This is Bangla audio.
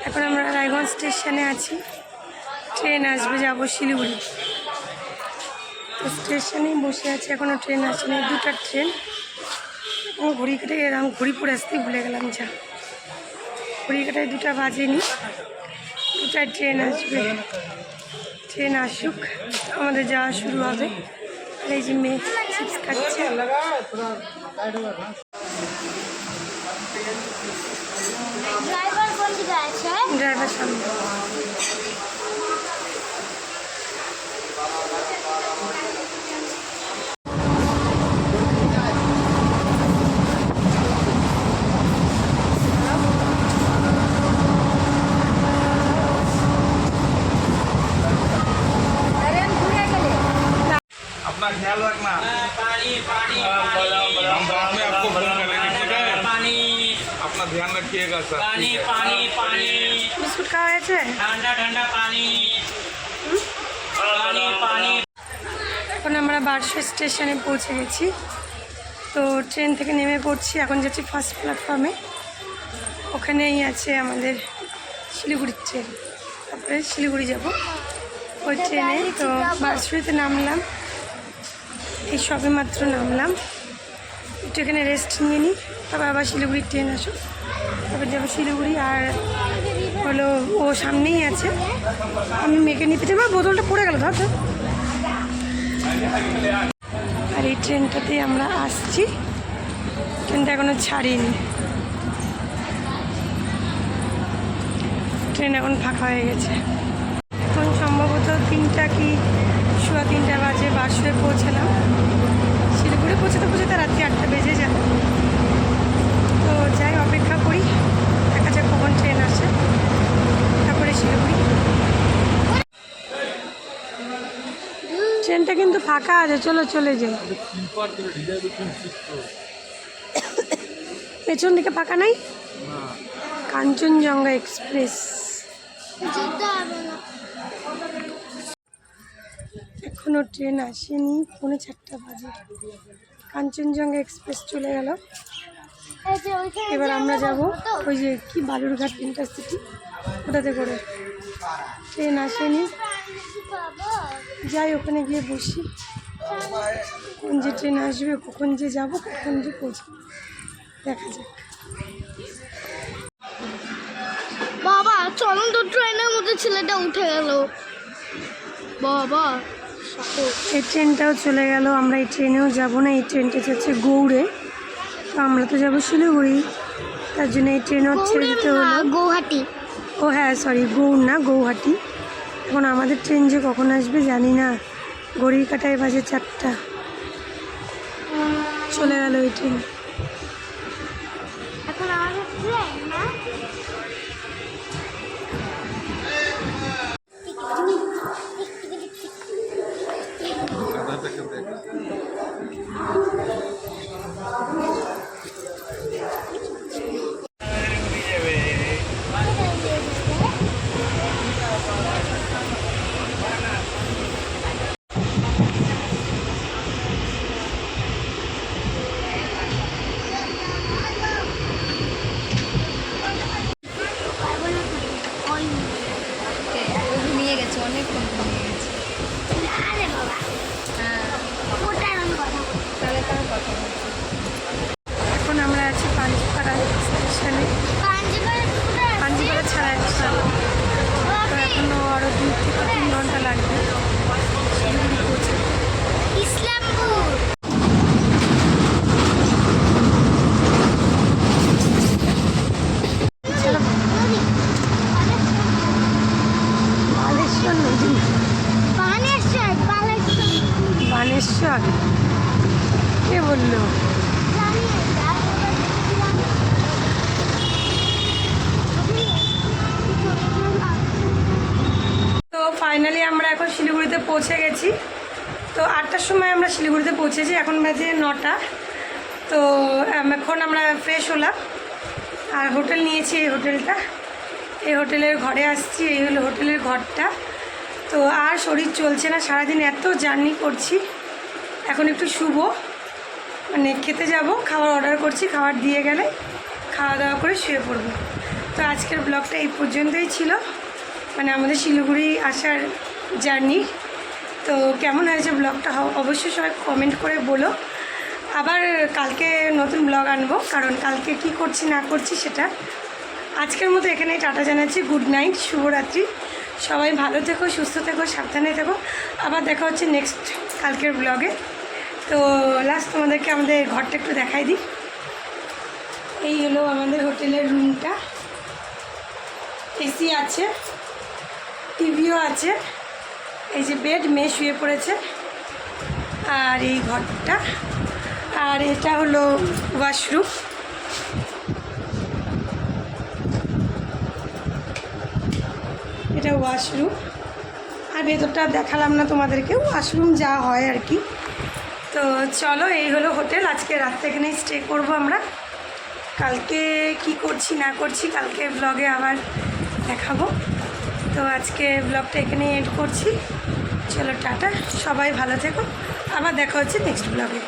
এখন আমরা রায়গঞ্জ স্টেশনে আছি, ট্রেন আসবে, যাবো শিলিগুড়ি। তো স্টেশনেই বসে আছি, এখনও ট্রেন আসেনি, দুটা ট্রেন। আমার ঘড়ি কেটে গেলাম, ঘড়ি পরে আসতেই ভুলে গেলাম, যা ঘড়ি কাটায় 2টা বাজেনি, 2টায় ট্রেন আসবে। ট্রেন আসুক, আমাদের যাওয়া শুরু হবে। আর এই যে মেয়ে চিপস খাচ্ছে। ড্রাইভার সামনে। अपना ख्याल रखना। पानी पानी में आपको फोन करेंगे, ठीक है? पानी अपना ध्यान रखिएगा सर। पानी पानी पानी बिस्कुट खाওয়া হয়েছে? ठंडा ठंडा पानी पानी पानी। এখন আমরা বারশো স্টেশনে পৌঁছে গেছি। তো ট্রেন থেকে নেমে পড়ছি, এখন যাচ্ছি ফার্স্ট প্ল্যাটফর্মে। ওখানেই আছে আমাদের শিলিগুড়ির ট্রেন, তারপরে শিলিগুড়ি যাব ওই ট্রেনে। তো বারশোতে নামলাম, এই সবে মাত্র নামলাম, একটু এখানে রেস্ট নিয়ে নিই, তারপর আবার শিলিগুড়ির ট্রেন আসুক, তারপর যাবো শিলিগুড়ি। আর হলো ও সামনেই আছে, আমি মেয়েকে নিতে যাবো। বোতলটা পড়ে গেল, ধর। আর এই ট্রেনটাতেই আমরা আসছি, ট্রেনটা এখনো ছাড়িনি, ট্রেন এখন ফাঁকা হয়ে গেছে। এখন সম্ভবত 3টা কি 3:15 বাজে, বারশোয় পৌঁছালাম। শিলিগুড়ি পৌঁছাতে পৌঁছাতে রাত্রি 8টা বেজে যাবে। তো যাই, অপেক্ষা করি, দেখা যাক কখন ট্রেন আসে, তারপরে শিলিগুড়ি। ট্রেনটা কিন্তু ফাঁকা আছে, চলো চলে যাই। পেছন দিকে ফাঁকা নাই, কাঞ্চনজঙ্ঘা এক্সপ্রেস। এখনো ট্রেন আসেনি, 3:45 বাজে, কাঞ্চনজঙ্ঘা এক্সপ্রেস চলে গেল। এবার আমরা যাব ওই যে কি বালুরঘাট ইন্টারসিটি, ওটাতে করে। ট্রেন আসেনি, যাই ওখানে গিয়ে বসি, কোন যে ট্রেন আসবে, কখন যে যাব, কখন যে পৌঁছাবো, দেখা যাক। বাবা চলন্ত ট্রেনের মধ্যে ছেলেটা উঠে গেল, বাবা এই ট্রেনটাও চলে গেল। আমরা এই ট্রেনেও যাব না, এই ট্রেনটা যাচ্ছে গৌড়ে, তো আমরা তো যাবো শিলিগুড়ি, তার জন্য এই ট্রেনও ছেড়ে দিতে হলো। গৌহাটি, ও হ্যাঁ সরি, গৌড় না, গৌহাটি। এখন আমাদের ট্রেন যে কখন আসবে জানি না, ঘড়ির কাঁটায় বাজে 4টা, চলে গেল এই ট্রেন। এখন আমাদের ট্রেন না, নিয়ে গেছে, অনেকক্ষণ নিয়ে গেছে। আরে বাবা হ্যাঁ ওটার আমি কথা বলছি। তাহলে তার কথা বলছি। এখন আমরা আছি পাঞ্জিপাড়া স্টেশনে, পাঞ্জিপাড়া ছাড়া স্টেশন। তো এখনও আরও 2 থেকে 3 ঘন্টা লাগবে শিলিগুড়ি পৌঁছে। ইসলামপুর বালেশ্বর নদী, বানেশ্বর কে বললো? তো ফাইনালি আমরা এখন শিলিগুড়িতে পৌঁছে গেছি। তো 8টার সময় আমরা শিলিগুড়িতে পৌঁছেছি, এখন বাজে 9টা। তো এখন আমরা ফ্রেশ হলাম আর হোটেল নিয়েছি, এই হোটেলটা, এই হোটেলের ঘরে আসছি, এই হলো হোটেলের ঘরটা। তো আর শরীর চলছে না, সারাদিন এত জার্নি করছি, এখন একটু শুভ, মানে খেতে যাব, খাবার অর্ডার করছি, খাবার দিয়ে গেলে খাওয়া দাওয়া করে শুয়ে পড়বো। তো আজকের ব্লগটা এই পর্যন্তই ছিল, মানে আমাদের শিলিগুড়ি আসার জার্নি। তো কেমন হয়েছে ব্লগটা অবশ্যই সবাই কমেন্ট করে বলো। আবার কালকে নতুন ব্লগ আনবো, কারণ কালকে কি করছি না করছি সেটা। আজকের মতো এখানেই টাটা জানাচ্ছি। গুড নাইট, শুভরাত্রি। সবাই ভালো থেকো, সুস্থ থেকো, সাবধানে থেকো। আবার দেখা হচ্ছে নেক্সট কালকের ব্লগে। তো লাস্ট তোমাদেরকে আমাদের ঘরটা একটু দেখাই দিই। এই হলো আমাদের হোটেলের রুমটা। এসি আছে, টিভিও আছে, এই যে বেড, মেয়ে শুয়ে পড়েছে, আর এই ঘরটা, আর এটা হলো ওয়াশরুম। এটা ওয়াশরুম, আর ভেতরটা দেখালাম না তোমাদেরকে, ওয়াশরুম যা হয় আর কি। তো চলো, এই হলো হোটেল। আজকে রাত্রে এখানেই স্টে করবো আমরা। কালকে কি করছি না করছি কালকে ব্লগে আবার দেখাবো। তো আজকে ব্লগটা এখানে এন্ড করছি। চলো টাটা, সবাই ভালো থেকো। আবার দেখা হচ্ছে নেক্সট ব্লগে।